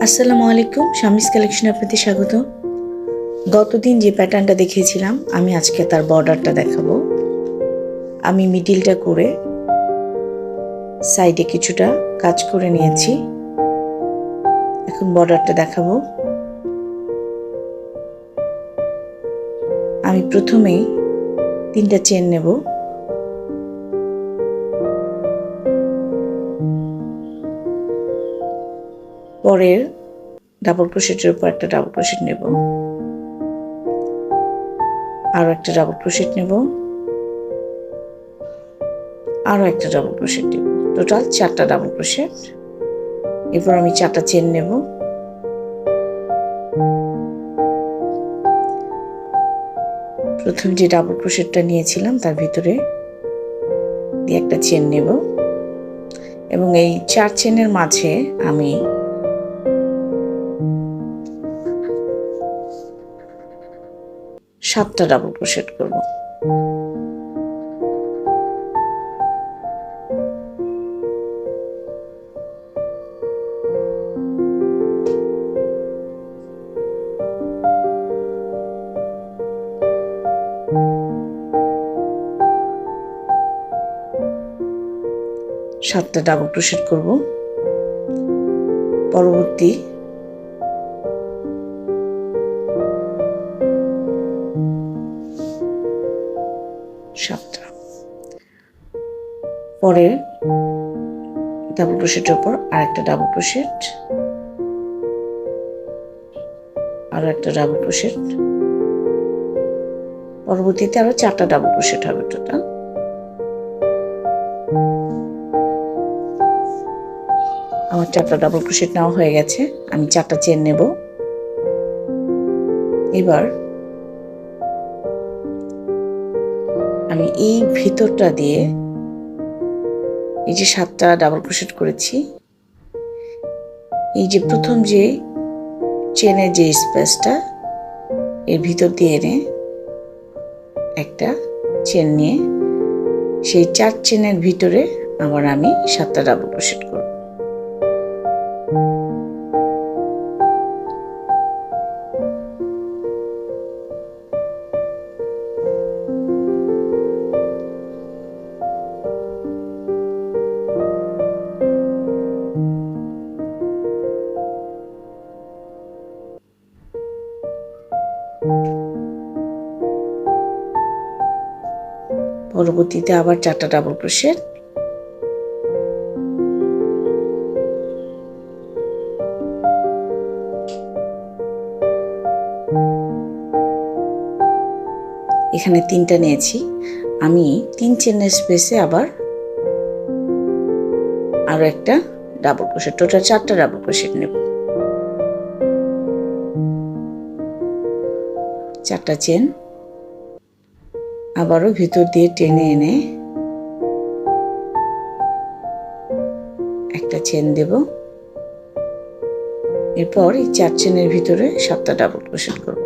আসসালামু আলাইকুম, শামিস কালেকশনে আপনাদের স্বাগত। গতদিন যে প্যাটার্নটা দেখিয়েছিলাম আমি আজকে তার বর্ডারটা দেখাবো। আমি মিডিলটা করে সাইডে কিছুটা কাজ করে নিয়েছি। এখন বর্ডারটা দেখাবো। আমি প্রথমেই 3টা চেন নেব। পরের ডাবল ক্রোশেটের উপর একটা ডাবল ক্রোশেট নেব, আরও একটা ডাবল ক্রোশেট নেব, আরও একটা ডাবল ক্রোশেট নেব। টোটাল 4টা ডাবল ক্রোশেট। এরপর আমি 4টা চেন নেব। প্রথম যে ডাবল ক্রোশেটটা নিয়েছিলাম তার ভিতরে দিয়ে একটা চেন নেব এবং এই 4 চেনের মাঝে আমি সাতটা ডাবল ক্রোশেট করব। সাতটা ডাবল ক্রোশেট করব। পরবর্তী সাতটা, পরে ডাবল ক্রোশেটের উপর আরেকটা ডাবল ক্রোশেট, আরো একটা ডাবল ক্রোশেট। পরবর্তীতে আরো 4টা ডাবল ক্রোশেট হবে টোটাল। আমার 4টা ডাবল ক্রোশেট নেওয়া হয়ে গেছে। আমি 4টা চেন নেব। এবার আমি এই ভিতরটা দিয়ে এই যে 7টা ডাবল ক্রোশেট করেছি, এই যে প্রথম যে চেনের যে স্পেসটা এর ভিতর দিয়ে এনে একটা চেন নিয়ে সেই 4 চেনের ভিতরে আবার আমি 7টা ডাবল ক্রোশেট করব। পরবর্তীতে আবার 4টা ডাবল ক্রোশেট, এখানে 3টা নিয়েছি। আমি 3 চেনের স্পেসে আবার আরো একটা ডাবল ক্রোশেট, টোটাল 4টা ডাবল ক্রোশেট নেব। 4টা চেন আবারও ভিতর দিয়ে টেনে এনে একটা চেন দেব। এরপর এই 4 চেনের ভিতরে 7টা ডাবল ক্রোশেট করব।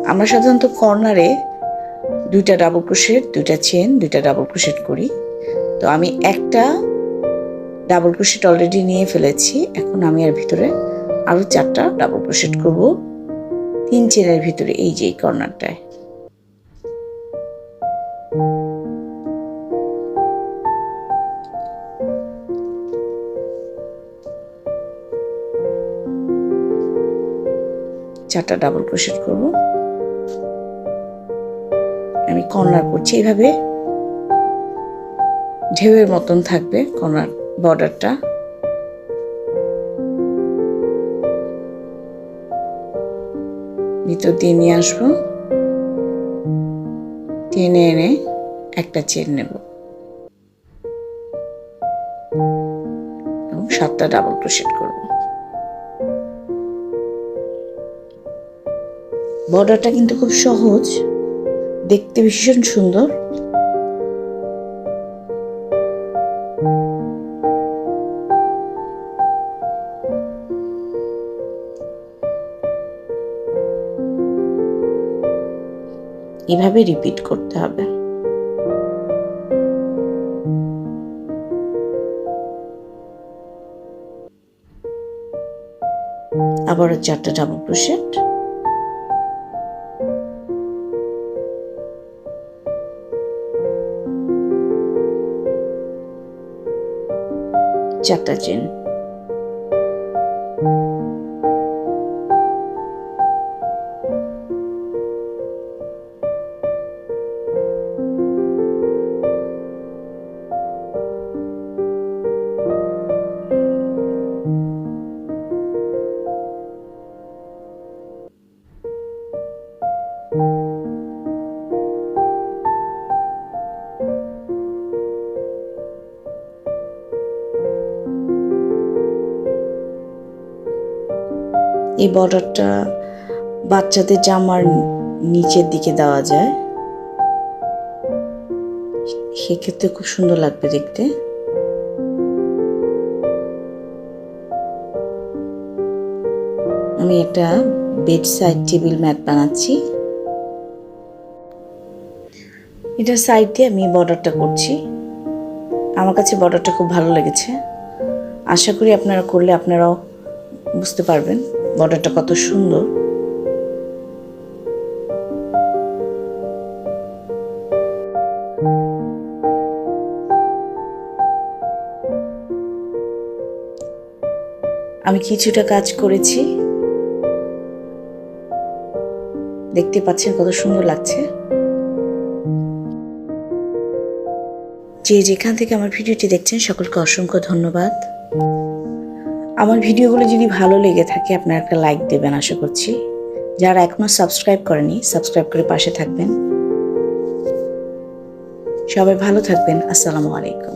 আমরা সাধারণত কর্নারে 2টা ডাবল ক্রোশেট, 2টা চেন, 2টা ডাবল ক্রোশেট করি। তো আমি একটা ডাবল ক্রোশেট অলরেডি নিয়ে ফেলেছি। এখন আমি এর ভিতরে আরো 4টা ডাবল ক্রোশেট করব 3 চেনের ভিতরে, এই যে কর্নারটায়। চারটা ডাবল ক্রোশেট করব। আমি কর্নার করছি, এইভাবে ঢেউয়ের মতন থাকবে কর্নার বর্ডারটা। ভিতর দিয়ে নিয়ে আসবো, টেনে এনে একটা চেন নেব এবং 7টা ডাবল ক্রোশেট করব। বর্ডারটা কিন্তু খুব সহজ, দেখতে ভীষণ সুন্দর। এভাবে রিপিট করতে হবে। আবারও 4টা ডাবল ক্রোশেট, চারটা চেন। এই বর্ডারটা বাচ্চাদের জামার নিচের দিকে দেওয়া যায়, সেক্ষেত্রে খুব সুন্দর লাগবে দেখতে। আমি একটা বেড সাইড টেবিল ম্যাট বানাচ্ছি, এটা সাইড দিয়ে আমি বর্ডারটা করছি। আমার কাছে বর্ডারটা খুব ভালো লেগেছে, আশা করি আপনারা করলে আপনারাও বুঝতে পারবেন বর্ডারটা কত সুন্দর। আমি কিছুটা কাজ করেছি, দেখতে পাচ্ছেন কত সুন্দর লাগছে। যে যেখান থেকে আমার ভিডিওটি দেখছেন সকলকে অসংখ্য ধন্যবাদ। আমার ভিডিওগুলো যদি ভালো লেগে থাকে আপনারা একটা লাইক দেবেন আশা করছি। যারা এখনো সাবস্ক্রাইব করেনি সাবস্ক্রাইব করে পাশে থাকবেন। সবাই ভালো থাকবেন। আসসালামু আলাইকুম।